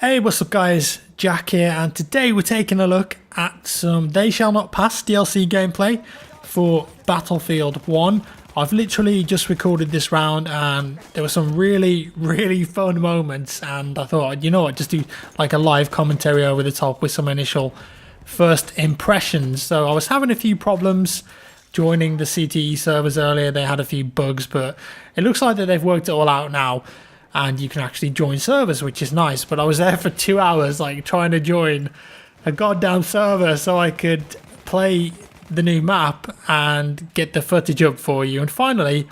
Hey, what's up guys, Jack here, and today we're taking a look at some They Shall Not Pass DLC gameplay for Battlefield 1. I've literally just recorded this round and there were some really fun moments, and I thought, you know what, just do like a live commentary over the top with some initial first impressions. So I was having a few problems joining the CTE servers earlier. They had a few bugs, but it looks like that they've worked it all out now. And you can actually join servers, which is nice. But I was there for 2 hours, like trying to join a goddamn server so I could play the new map and get the footage up for you. And finally,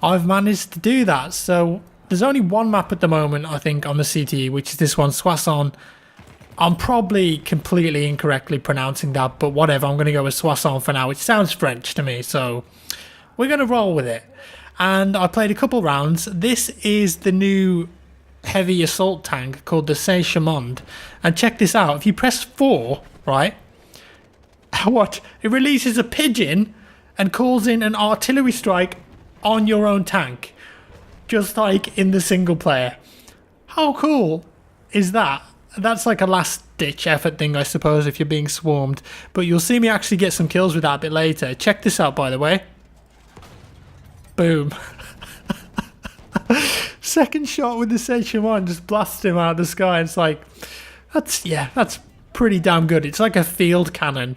I've managed to do that. So there's only one map at the moment, I think, on the CTE, which is this one, Soissons. I'm probably completely incorrectly pronouncing that, but whatever. I'm going to go with Soissons for now. It sounds French to me, so we're going to roll with it. And I played a couple rounds. This is the new heavy assault tank called the Saint-Chamond. And check this out. If you press 4, right, what? It releases a pigeon and calls in an artillery strike on your own tank. Just like in the single player. How cool is that? That's like a last-ditch effort thing, I suppose, if you're being swarmed. But you'll see me actually get some kills with that a bit later. Check this out, by the way. Boom. Second shot with the Saint-Chamond just blasts him out of the sky. It's like, that's pretty damn good. It's like a field cannon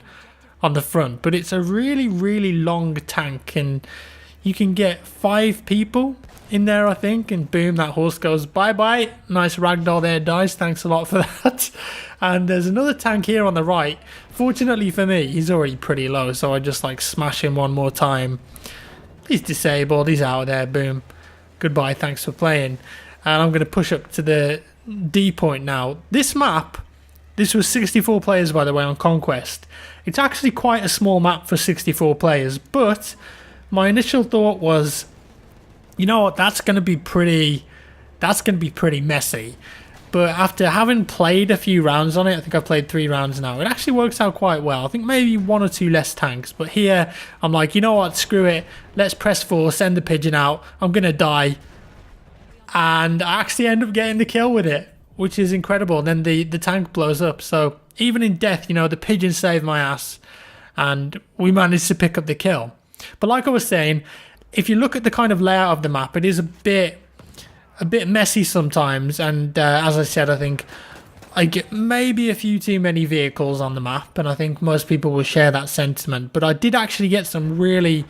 on the front, but it's a really long tank, and you can get 5 people in there, I think, and boom, that horse goes bye-bye. Nice ragdoll there, dies. Thanks a lot for that. And there's another tank here on the right. Fortunately for me, he's already pretty low, so I just like smash him one more time. He's disabled, he's out of there, boom. Goodbye, thanks for playing. And I'm going to push up to the D point now. This map, this was 64 players, by the way, on Conquest. It's actually quite a small map for 64 players, but my initial thought was, you know what, that's going to be pretty messy. But after having played a few rounds on it, I think I've played 3 rounds now, it actually works out quite well. I think maybe 1 or 2 less tanks. But here, I'm like, you know what, screw it. Let's press 4, send the pigeon out. I'm going to die. And I actually end up getting the kill with it, which is incredible. And then the tank blows up. So even in death, you know, the pigeon saved my ass. And we managed to pick up the kill. But like I was saying, if you look at the kind of layout of the map, it is a bit messy sometimes, and as I said, I think I get maybe a few too many vehicles on the map, and I think most people will share that sentiment. But I did actually get some really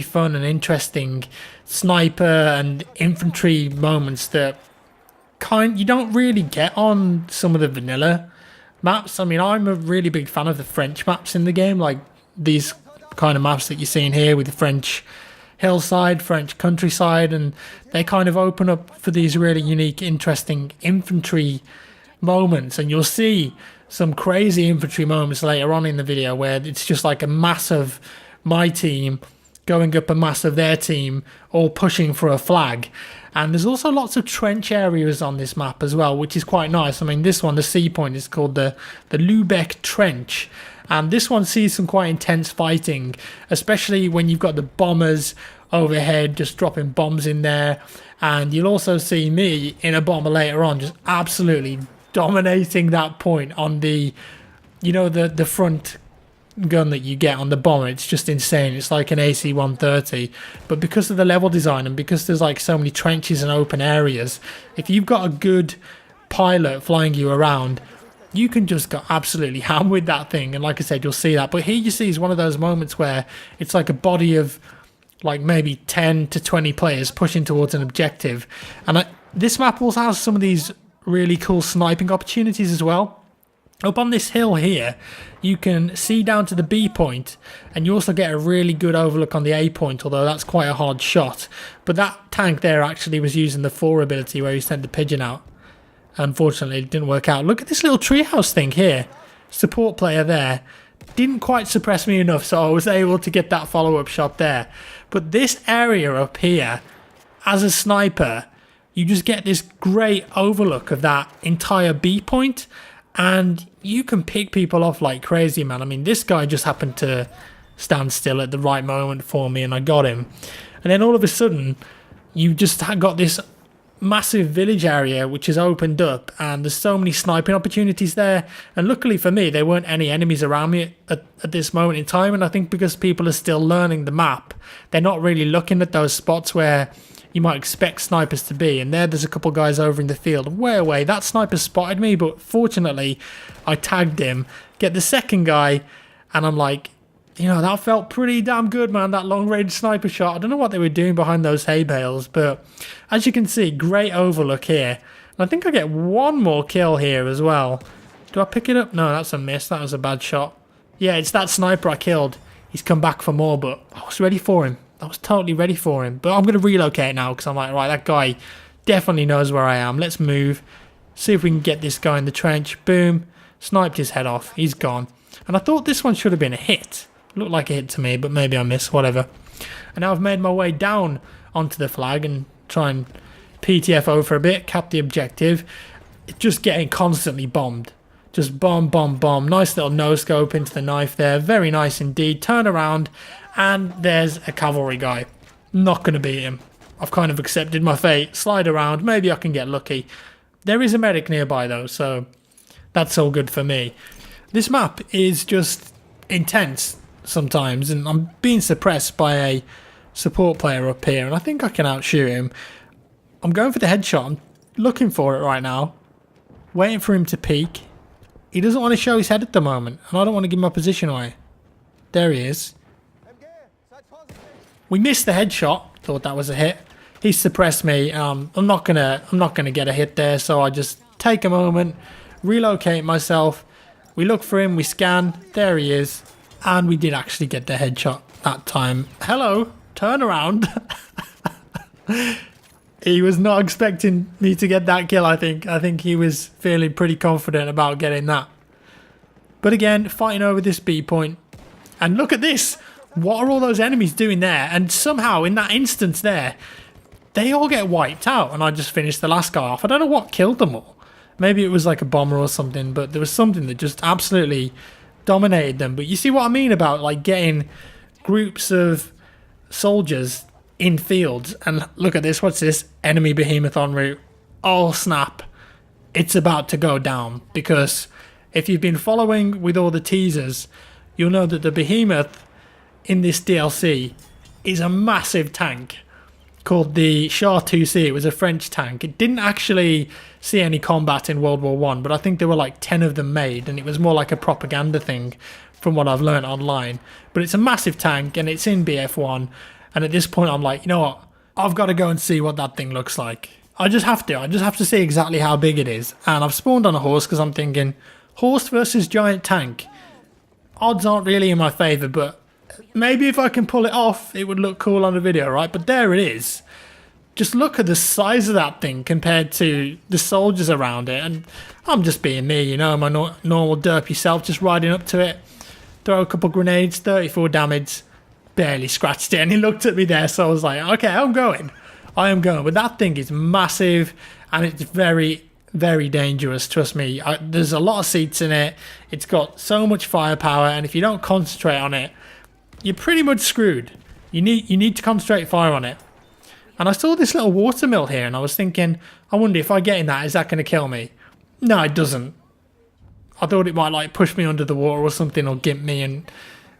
fun and interesting sniper and infantry moments that you don't really get on some of the vanilla maps. I mean, I'm a really big fan of the French maps in the game, like these kind of maps that you're seeing here with the French hillside, French countryside, and they kind of open up for these really unique, interesting infantry moments. And you'll see some crazy infantry moments later on in the video where it's just like a massive my team going up a massive their team, all pushing for a flag. And there's also lots of trench areas on this map as well, which is quite nice. I mean, this one, the C point, is called the Lubeck Trench. And this one sees some quite intense fighting, especially when you've got the bombers overhead just dropping bombs in there. And you'll also see me in a bomber later on just absolutely dominating that point on the, you know, the front gun that you get on the bomber. It's just insane. It's like an AC-130. But because of the level design and because there's like so many trenches and open areas, if you've got a good pilot flying you around, you can just go absolutely ham with that thing. And like I said, you'll see that. But here you see is one of those moments where it's like a body of like maybe 10 to 20 players pushing towards an objective. And this map also has some of these really cool sniping opportunities as well. Up on this hill here, you can see down to the B point, and you also get a really good overlook on the A point, although that's quite a hard shot. But that tank there actually was using the 4 ability where he sent the pigeon out. Unfortunately, it didn't work out. Look at this little treehouse thing here. Support player there. Didn't quite suppress me enough, so I was able to get that follow-up shot there. But this area up here, as a sniper, you just get this great overlook of that entire B point, and you can pick people off like crazy, man. I mean, this guy just happened to stand still at the right moment for me, and I got him. And then all of a sudden, you just got this massive village area which is opened up, and there's so many sniping opportunities there. And luckily for me, there weren't any enemies around me at this moment in time. And I think because people are still learning the map, they're not really looking at those spots where you might expect snipers to be. And there's a couple guys over in the field way away. That sniper spotted me, but fortunately I tagged him, get the second guy, and I'm like, you know, that felt pretty damn good, man, that long-range sniper shot. I don't know what they were doing behind those hay bales, but as you can see, great overlook here. And I think I get one more kill here as well. Do I pick it up? No, that's a miss. That was a bad shot. Yeah, it's that sniper I killed. He's come back for more, but I was ready for him. I was totally ready for him. But I'm going to relocate now because I'm like, right, that guy definitely knows where I am. Let's move. See if we can get this guy in the trench. Boom. Sniped his head off. He's gone. And I thought this one should have been a hit. Looked like a hit to me, but maybe I missed, whatever. And now I've made my way down onto the flag and try and PTFO for a bit, cap the objective. It's just getting constantly bombed. Just bomb, bomb, bomb. Nice little no-scope into the knife there. Very nice indeed. Turn around, and there's a cavalry guy. Not going to beat him. I've kind of accepted my fate. Slide around. Maybe I can get lucky. There is a medic nearby, though, so that's all good for me. This map is just intense sometimes, and I'm being suppressed by a support player up here, and I think I can outshoot him. I'm going for the headshot. I'm looking for it right now, waiting for him to peek. He doesn't want to show his head at the moment, and I don't want to give my position away. There he is. We missed the headshot. Thought that was a hit. He suppressed me. I'm not gonna get a hit there, so I just take a moment, relocate myself. We look for him. We scan. There he is. And we did actually get the headshot that time. Hello, turn around. He was not expecting me to get that kill, I think. I think he was feeling pretty confident about getting that. But again, fighting over this B point. And look at this. What are all those enemies doing there? And somehow, in that instance there, they all get wiped out. And I just finished the last guy off. I don't know what killed them all. Maybe it was like a bomber or something. But there was something that just absolutely dominated them. But you see what I mean about like getting groups of soldiers in fields. And look at this. What's this? Enemy behemoth en route. Oh snap. It's about to go down. Because if you've been following with all the teasers, you'll know that the behemoth in this DLC is a massive tank called the Char 2C. It was a French tank. It didn't actually see any combat in World War One, but I think there were like 10 of them made, and it was more like a propaganda thing from what I've learned online. But it's a massive tank, and it's in BF1, and at this point I'm like, you know what? I've got to go and see what that thing looks like. I just have to see exactly how big it is. And I've spawned on a horse because I'm thinking, horse versus giant tank. Odds aren't really in my favour, but maybe if I can pull it off, it would look cool on the video, right? But there it is. Just look at the size of that thing compared to the soldiers around it. And I'm just being me, you know, my normal derpy self, just riding up to it. Throw a couple grenades, 34 damage. Barely scratched it. And he looked at me there, so I was like, okay, I'm going. I am going. But that thing is massive, and it's very, very dangerous, trust me. There's a lot of seats in it. It's got so much firepower, and if you don't concentrate on it, you're pretty much screwed. You need to concentrate fire on it. And I saw this little water mill here, and I was thinking, I wonder if I get in that, is that going to kill me? No, it doesn't. I thought it might like push me under the water or something, or gimp me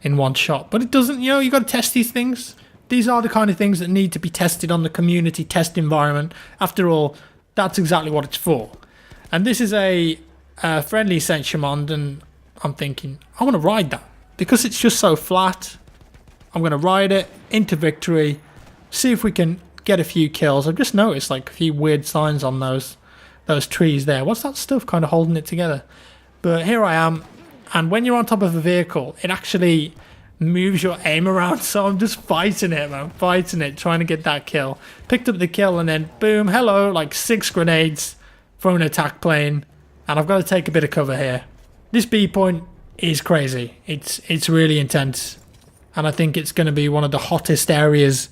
in one shot. But it doesn't, you know, you got to test these things. These are the kind of things that need to be tested on the community test environment. After all, that's exactly what it's for. And this is a friendly Saint-Chamond, and I'm thinking, I want to ride that. Because it's just so flat, I'm going to ride it into victory, see if we can get a few kills. I've just noticed like a few weird signs on those trees there. What's that stuff kind of holding it together? But here I am, and when you're on top of a vehicle, it actually moves your aim around, so I'm just fighting it, man. Fighting it, trying to get that kill. Picked up the kill, and then boom, hello, like 6 grenades from an attack plane, and I've got to take a bit of cover here. This B point is crazy. It's really intense, and I think it's going to be one of the hottest areas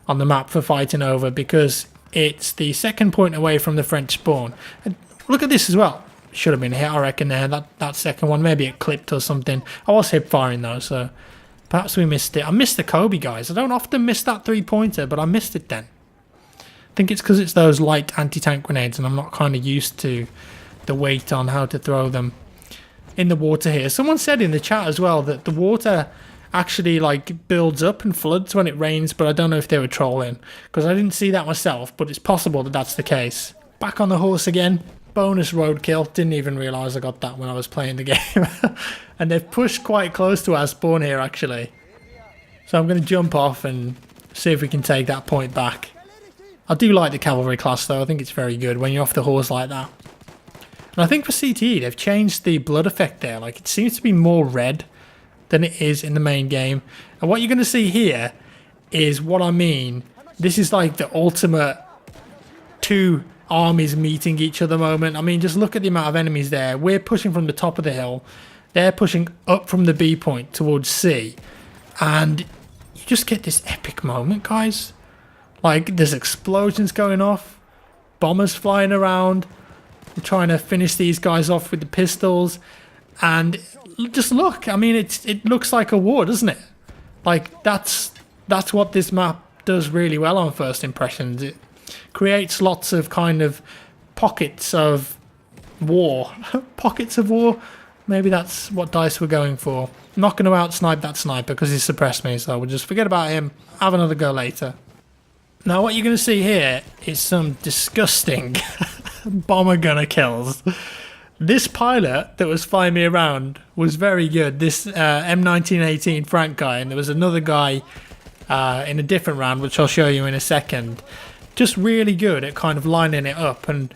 on the map for fighting over, because it's the second point away from the French spawn. And look at this as well. Should have been hit, I reckon, there. That second one, maybe it clipped or something. I was hip firing though, so perhaps we missed it. I missed the Kobe, guys. I don't often miss that 3-pointer, but I missed it then. think it's because it's those light anti-tank grenades and I'm not kind of used to the weight on how to throw them in the water here. Someone said in the chat as well that the water actually like builds up and floods when it rains, but I don't know if they were trolling because I didn't see that myself, but it's possible that that's the case. Back on the horse again. Bonus roadkill. Didn't even realise I got that when I was playing the game. And they've pushed quite close to our spawn here actually. So I'm going to jump off and see if we can take that point back. I do like the cavalry class though. I think it's very good when you're off the horse like that. And I think for CTE they've changed the blood effect there. Like it seems to be more red than it is in the main game. And what you're going to see here is what I mean. This is like the ultimate two armies meeting each other moment. I mean, just look at the amount of enemies there. We're pushing from the top of the hill. They're pushing up from the B point towards C. And you just get this epic moment, guys. Like, there's explosions going off. Bombers flying around. We're trying to finish these guys off with the pistols. And just look. I mean, it looks like a war, doesn't it? Like, that's what this map does really well on first impressions. It creates lots of kind of pockets of war. Pockets of war? Maybe that's what DICE were going for. I'm not going to out-snipe that sniper because he suppressed me, so we'll just forget about him. Have another go later. Now what you're going to see here is some disgusting bomber gunner kills. This pilot that was flying me around was very good. This M1918 Frank guy, and there was another guy in a different round, which I'll show you in a second. Just really good at kind of lining it up. And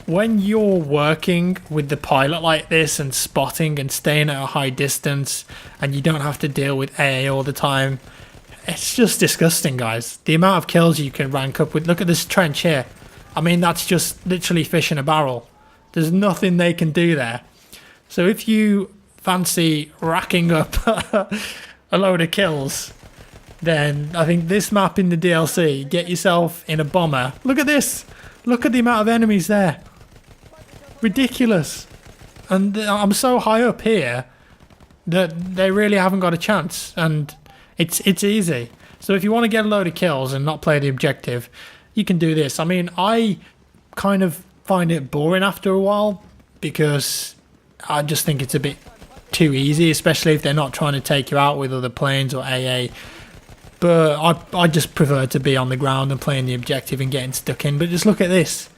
when you're working with the pilot like this and spotting and staying at a high distance and you don't have to deal with AA all the time, it's just disgusting, guys. The amount of kills you can rank up with. Look at this trench here. I mean, that's just literally fish in a barrel. There's nothing they can do there. So if you fancy racking up a load of kills, then I think this map in the DLC, get yourself in a bomber. Look at this. Look at the amount of enemies there. Ridiculous. And I'm so high up here that they really haven't got a chance. And it's easy. So if you want to get a load of kills and not play the objective, you can do this. I mean, I kind of find it boring after a while because I just think it's a bit too easy, especially if they're not trying to take you out with other planes or AA. But I just prefer to be on the ground and playing the objective and getting stuck in. But just look at this.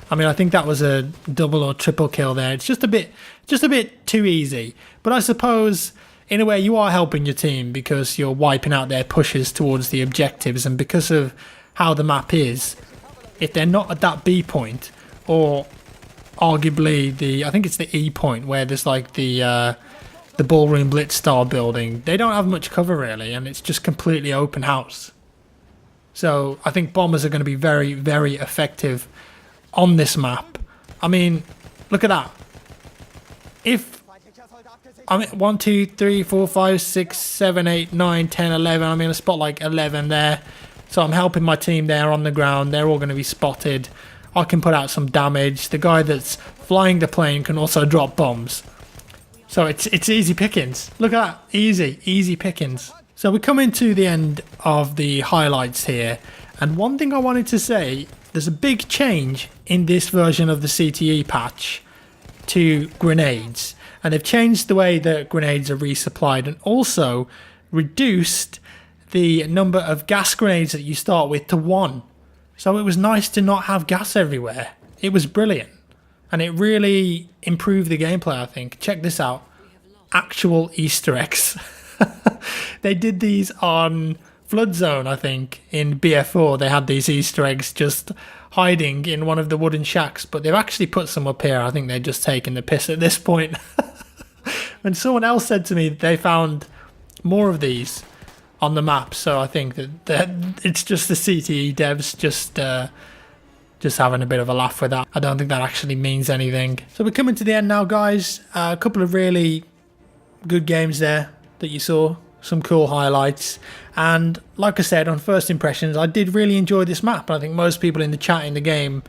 I mean, I think that was a double or triple kill there. It's just a bit too easy. But I suppose in a way you are helping your team because you're wiping out their pushes towards the objectives, and because of how the map is, if they're not at that B point, or arguably I think it's the E point where there's like the ballroom blitz style building, they don't have much cover really, and it's just completely open house. So I think bombers are going to be very, very effective on this map. I mean, look at that. If I'm at 1, 2, 3, 4, 5, 6, 7, 8, 9, 10, 11. I'm in a spot like 11 there. So I'm helping my team there on the ground. They're all going to be spotted. I can put out some damage. The guy that's flying the plane can also drop bombs. So it's easy pickings. Look at that. Easy pickings. So we're coming to the end of the highlights here. And one thing I wanted to say, there's a big change in this version of the CTE patch to grenades. And they've changed the way that grenades are resupplied and also reduced the number of gas grenades that you start with to 1. So it was nice to not have gas everywhere. It was brilliant. And it really improved the gameplay, I think. Check this out. Actual Easter eggs. They did these on Flood Zone, I think, in BF4. They had these Easter eggs just hiding in one of the wooden shacks, but they've actually put some up here. I think they're just taking the piss at this point. And someone else said to me that they found more of these on the map, so I think that it's just the CTE devs just having a bit of a laugh with that. I don't think that actually means anything. So we're coming to the end now, guys. A couple of really good games there that you saw. Some cool highlights. And like I said, on first impressions, I did really enjoy this map. I think most people in the chat in the game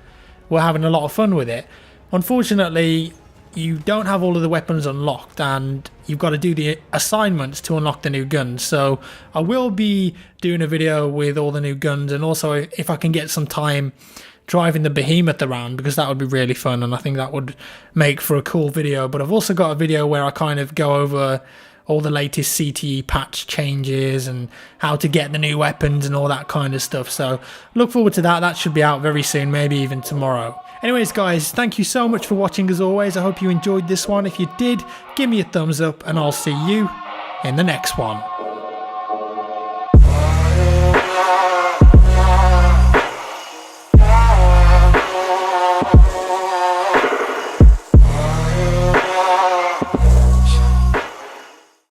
were having a lot of fun with it. Unfortunately, you don't have all of the weapons unlocked, and you've got to do the assignments to unlock the new guns. So I will be doing a video with all the new guns, and also if I can get some time driving the Behemoth around, because that would be really fun, and I think that would make for a cool video. But I've also got a video where I kind of go over all the latest CTE patch changes and how to get the new weapons and all that kind of stuff. So look forward to that. That should be out very soon, maybe even tomorrow. Anyways guys, thank you so much for watching as always. I hope you enjoyed this one. If you did, give me a thumbs up and I'll see you in the next one.